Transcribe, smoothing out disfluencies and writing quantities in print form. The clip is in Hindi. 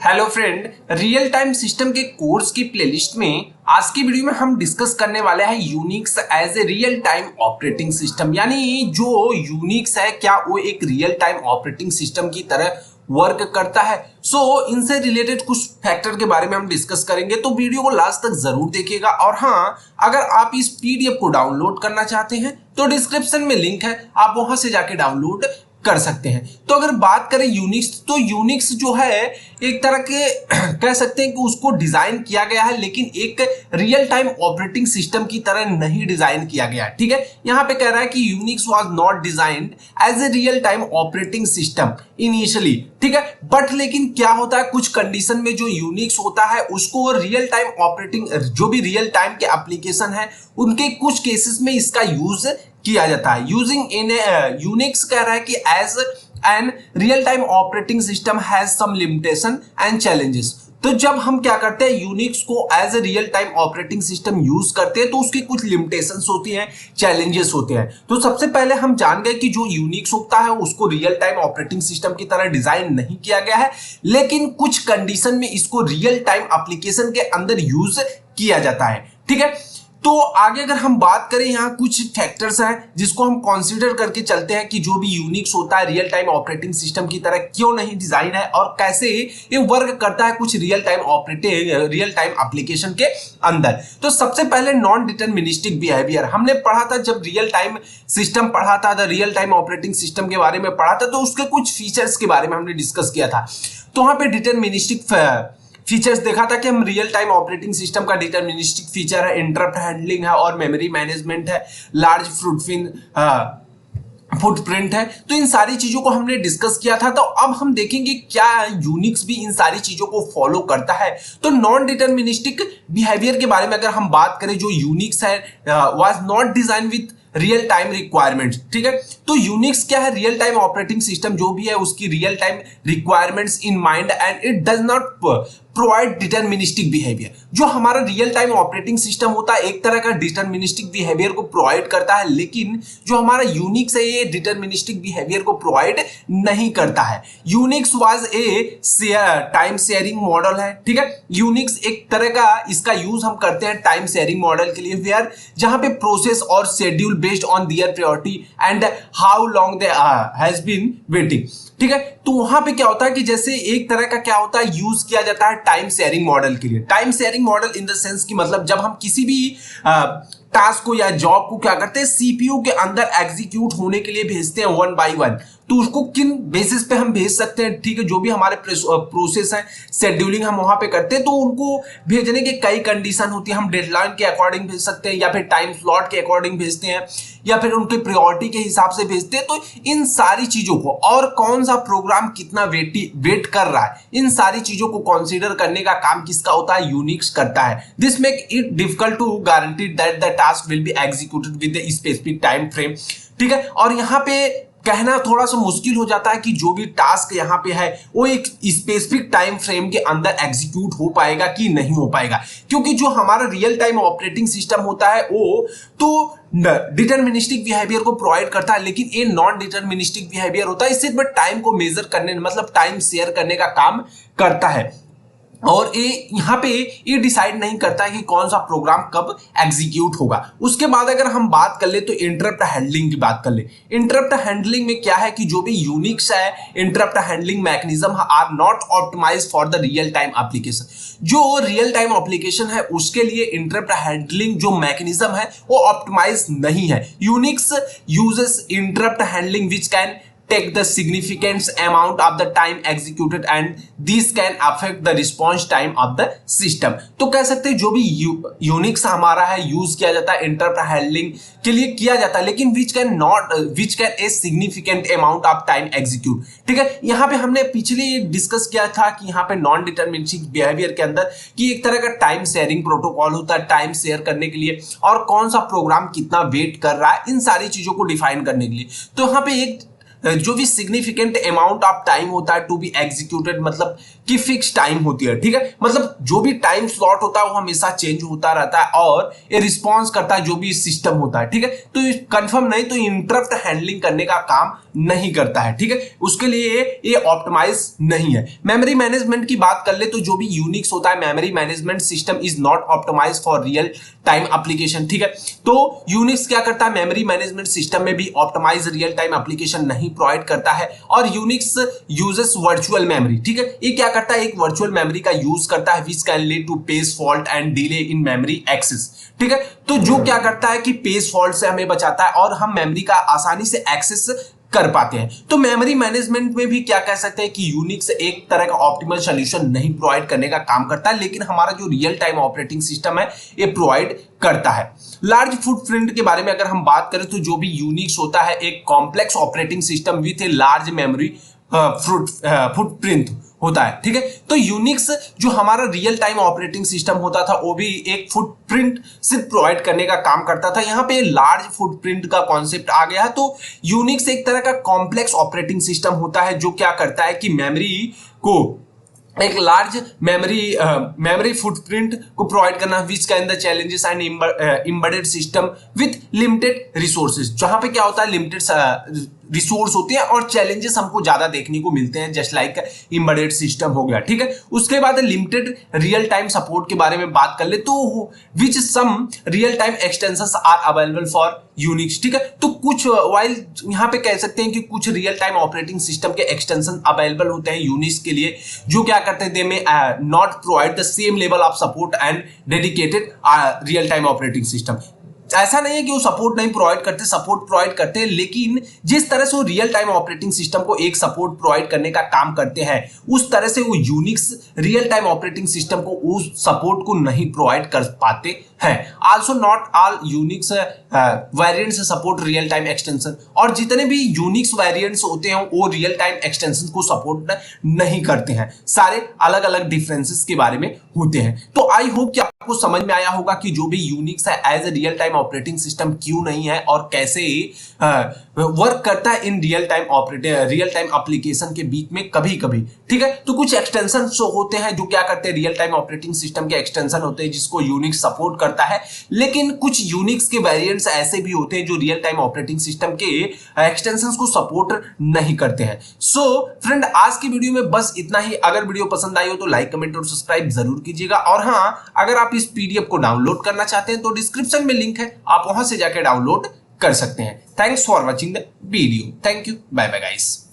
Hello friend, real time system के कोर्स की प्लेलिस्ट में आज की वीडियो में हम डिस्कस करने वाले हैं Unix as a real time operating system. यानी जो यूनिक्स है क्या वो एक रियल टाइम ऑपरेटिंग सिस्टम की तरह वर्क करता है। इनसे रिलेटेड कुछ फैक्टर के बारे में हम डिस्कस करेंगे, तो वीडियो को लास्ट तक जरूर देखिएगा। और हाँ, अगर आप इस पीडीएफ को डाउनलोड करना चाहते हैं तो डिस्क्रिप्शन में लिंक है, आप वहां से जाके डाउनलोड कर सकते हैं। तो अगर बात करें यूनिक्स, तो यूनिक्स जो है एक तरह के कह सकते हैं कि उसको डिजाइन किया गया है, लेकिन एक रियल टाइम ऑपरेटिंग सिस्टम की तरह नहीं डिजाइन किया गया। ठीक है, यहां पे कह रहा है कि Unix was not designed as a real time operating system initially. ठीक है, बट लेकिन क्या होता है, कुछ कंडीशन में जो यूनिक्स होता है उसको रियल टाइम ऑपरेटिंग, जो भी रियल टाइम के एप्लीकेशन है उनके कुछ केसेस में इसका यूज किया जाता है। यूजिंग इन यूनिक्स कह रहा है कि as an real time operating system has some limitation and challenges. तो जब हम क्या करते हैं, यूनिक्स को as a real time operating system use करते हैं तो उसकी कुछ लिमिटेशंस होती हैं, चैलेंजेस होते हैं। तो सबसे पहले हम जान गए कि जो यूनिक्स होता है उसको रियल टाइम ऑपरेटिंग सिस्टम की तरह डिजाइन नहीं किया गया है, लेकिन कुछ कंडीशन में इसको रियल टाइम एप्लीकेशन के अंदर यूज किया जाता है। ठीक है, तो आगे अगर हम बात करें, यहाँ कुछ फैक्टर्स हैं जिसको हम कंसीडर करके चलते हैं कि जो भी यूनिक्स होता है रियल टाइम ऑपरेटिंग सिस्टम की तरह क्यों नहीं डिजाइन है और कैसे ये वर्क करता है कुछ रियल टाइम एप्लीकेशन के अंदर। तो सबसे पहले नॉन डिटरमिनिस्टिक बिहेवियर हमने पढ़ा था, जब रियल टाइम सिस्टम पढ़ा था, रियल टाइम ऑपरेटिंग सिस्टम के बारे में पढ़ा था, तो उसके कुछ फीचर्स के बारे में हमने डिस्कस किया था। तो वहां पे डिटरमिनिस्टिक फीचर्स देखा था कि हम रियल टाइम ऑपरेटिंग सिस्टम का डिटरमिनिस्टिक फीचर है, इंटरप्ट हैंडलिंग है और मेमोरी मैनेजमेंट है, लार्ज फुटप्रिंट है। तो इन सारी चीजों को हमने डिस्कस किया था। तो अब हम देखेंगे क्या यूनिक्स भी इन सारी चीजों को फॉलो करता है। तो नॉन डिटरमिनिस्टिक बिहेवियर के बारे में अगर हम बात करें, जो यूनिक्स है was not design with real time requirements. ठीक है, तो यूनिक्स क्या है, रियल टाइम ऑपरेटिंग सिस्टम जो भी है उसकी real time requirements in mind and it does not provide deterministic behaviour. जो हमारा रियल टाइम ऑपरेटिंग सिस्टम होता है एक तरह का डिटरमिनिस्टिक बिहेवियर को प्रोवाइड करता है, लेकिन जो हमारा यूनिक्स है ये डिटरमिनिस्टिक बिहेवियर को प्रोवाइड नहीं करता है। Unix was a time sharing model है। ठीक है, यूनिक्स एक तरह का इसका यूज हम करते हैं टाइम शेयरिंग मॉडल के लिए, वेयर जहां पे प्रोसेस और schedule based on their priority and how long they has been waiting. ठीक है, तो वहां पे क्या होता है कि जैसे एक तरह का क्या होता है, यूज किया जाता है टाइम शेयरिंग मॉडल के लिए। Time sharing model in the sense कि मतलब जब हम किसी भी टास्क को या जॉब को क्या करते हैं, सीपीयू के अंदर एग्जीक्यूट होने के लिए भेजते हैं वन बाय वन, तो उसको किन बेसिस पे हम भेज सकते हैं। ठीक है, जो भी हमारे प्रोसेस है, शेड्यूलिंग हम वहां पे करते हैं, तो उनको भेजने के कई कंडीशन होती है। हम डेडलाइन के अकॉर्डिंग भेज सकते हैं, या फिर टाइम स्लॉट के अकॉर्डिंग भेजते हैं, या फिर उनके प्रायोरिटी के हिसाब से भेजते हैं। तो इन सारी चीजों को और कौन सा प्रोग्राम कितना वेट कर रहा है, इन सारी चीजों को कंसीडर करने का काम किसका होता है, यूनिक्स करता है। This make it difficult to guarantee that the task will be executed with the specific time frame. ठीक है, और यहाँ पे कहना थोड़ा सा मुश्किल हो जाता है कि जो भी टास्क यहाँ पे है वो एक स्पेसिफिक टाइम फ्रेम के अंदर एग्जीक्यूट हो पाएगा कि नहीं हो पाएगा, क्योंकि जो हमारा रियल टाइम ऑपरेटिंग सिस्टम होता है वो तो डिटरमिनिस्टिक बिहेवियर को प्रोवाइड करता है, लेकिन ये नॉन डिटरमिनिस्टिक बिहेवियर होता है। इससे सिर्फ टाइम को मेजर करने, मतलब टाइम शेयर करने का काम करता है, और ये यहाँ पे ये डिसाइड नहीं करता है कि कौन सा प्रोग्राम कब एग्जीक्यूट होगा। उसके बाद अगर हम बात कर ले तो इंटरप्ट हैंडलिंग की बात कर ले। इंटरप्ट हैंडलिंग में क्या है कि जो भी यूनिक्स है, interrupt handling mechanism are not optimized for the real time application. जो रियल टाइम एप्लीकेशन है उसके लिए इंटरप्ट हैंडलिंग जो मैकेनिज्म है वो ऑप्टिमाइज नहीं है। Unix uses interrupt handling which can take the significant amount of the time executed and this can affect the response time of the system। तो कह सकते हैं जो भी यूनिक्स हमारा है यूज किया जाता है इंटरप्ट हैंडलिंग के लिए किया जाता है, लेकिन which can a significant amount of time execute. ठीक है, यहाँ पे हमने पिछले डिस्कस किया था कि यहाँ पे नॉन डिटरमिनिस्टिक बिहेवियर के अंदर कि एक तरह का टाइम शेयरिंग प्रोटोकॉल होता है टाइम शेयर करने के लिए, और कौन सा प्रोग्राम कितना वेट कर रहा है, इन सारी चीजों को डिफाइन करने के लिए। तो यहाँ पे एक जो भी सिग्निफिकेंट अमाउंट ऑफ टाइम होता है टू बी एग्जीक्यूटेड, मतलब की फिक्स टाइम होती है, ठीक है। मतलब जो भी टाइम स्लॉट होता है वो हमेशा चेंज होता रहता है और ये रिस्पॉन्स करता है जो भी सिस्टम होता है, ठीक है। तो कंफर्म नहीं तो इंटरप्ट हैंडलिंग करने का काम नहीं करता है, ठीक है। उसके लिए ये ऑप्टिमाइज नहीं है। मेमोरी मैनेजमेंट की बात कर ले तो जो भी यूनिक्स होता है, memory management system is not optimize for real time application, ठीक है। तो यूनिक्स क्या करता है, मेमोरी मैनेजमेंट सिस्टम में भी ऑप्टिमाइज रियल टाइम एप्लीकेशन नहीं प्रोवाइड करता है और यूनिक्स यूजेस वर्चुअल मेमोरी, ठीक है। ये क्या करता है, एक वर्चुअल मेमोरी का यूज करता है which can lead to page fault and delay in memory access, ठीक है। तो जो क्या करता है कि पेज फॉल्ट से हमें बचाता है और हम मेमोरी का आसानी से एक्सेस कर पाते हैं। तो मेमोरी मैनेजमेंट में भी क्या कह सकते हैं कि यूनिक्स एक तरह का ऑप्टिमल सॉल्यूशन नहीं प्रोवाइड करने का काम करता है, लेकिन हमारा जो रियल टाइम ऑपरेटिंग सिस्टम है ये प्रोवाइड करता है। लार्ज फुटप्रिंट के बारे में अगर हम बात करें तो जो भी यूनिक्स होता है एक complex operating system with a large memory footprint होता है, ठीक है। तो यूनिक्स जो हमारा रियल टाइम ऑपरेटिंग सिस्टम होता था वो भी एक फुटप्रिंट सिर्फ प्रोवाइड करने का काम करता था। यहाँ पे लार्ज फुटप्रिंट का कॉन्सेप्ट आ गया। तो यूनिक्स एक तरह का कॉम्प्लेक्स ऑपरेटिंग सिस्टम होता है जो क्या करता है कि मेमोरी को एक लार्ज मेमोरी फुटप्रिंट को प्रोवाइड करना which can the challenges and embedded system with limited resources. जहां पे क्या होता है लिमिटेड रिसोर्स होते हैं और चैलेंजेस हमको ज्यादा देखने को मिलते हैं, जस्ट लाइक एम्बेडेड सिस्टम हो गया, ठीक है। उसके बाद लिमिटेड रियल टाइम सपोर्ट के बारे में बात कर ले तो which some real time extensions are available for Unix, ठीक है। तो कुछ वाइल यहाँ पे कह सकते हैं कि कुछ रियल टाइम ऑपरेटिंग सिस्टम के एक्सटेंशन अवेलेबल होते हैं यूनिक्स के लिए जो क्या करते हैं दे में not provide the same level of support and dedicated real time operating system. ऐसा नहीं है कि वो सपोर्ट नहीं प्रोवाइड करते, सपोर्ट प्रोवाइड करते हैं, लेकिन जिस तरह से वो रियल टाइम ऑपरेटिंग सिस्टम को एक सपोर्ट प्रोवाइड करने का काम करते हैं उस तरह से वो Unix real time operating system को उस सपोर्ट को नहीं प्रोवाइड कर पाते हैं। Also not all Unix variants support real time extension, और जितने भी यूनिक्स वेरिएंट्स होते हैं वो रियल टाइम एक्सटेंशन को सपोर्ट नहीं करते हैं। सारे अलग अलग डिफरेंसेस के बारे में होते हैं। तो आई होप कि आपको समझ में आया होगा कि जो भी यूनिक्स है as a real time operating system क्यों नहीं है और कैसे वर्क करता है इन रियल टाइम एप्लीकेशन के बीच में कभी कभी, ठीक है। तो कुछ एक्सटेंशन होते हैं जो क्या करते हैं रियल टाइम ऑपरेटिंग सिस्टम के एक्सटेंशन होते हैं जिसको यूनिक्स सपोर्ट करता है, लेकिन कुछ यूनिक्स के वेरिएंट्स ऐसे भी होते हैं जो रियल टाइम ऑपरेटिंग सिस्टम के एक्सटेंशंस को सपोर्ट नहीं करते हैं। सो फ्रेंड आज की वीडियो में बस इतना ही। अगर वीडियो पसंद आई हो तो लाइक कमेंट और सब्सक्राइब जरूर कीजिएगा, और हाँ अगर आप इस पीडीएफ को डाउनलोड करना चाहते हैं तो डिस्क्रिप्शन में लिंक है, आप वहां से जाकर डाउनलोड कर सकते हैं। Thanks for watching the video. Thank you, bye bye guys.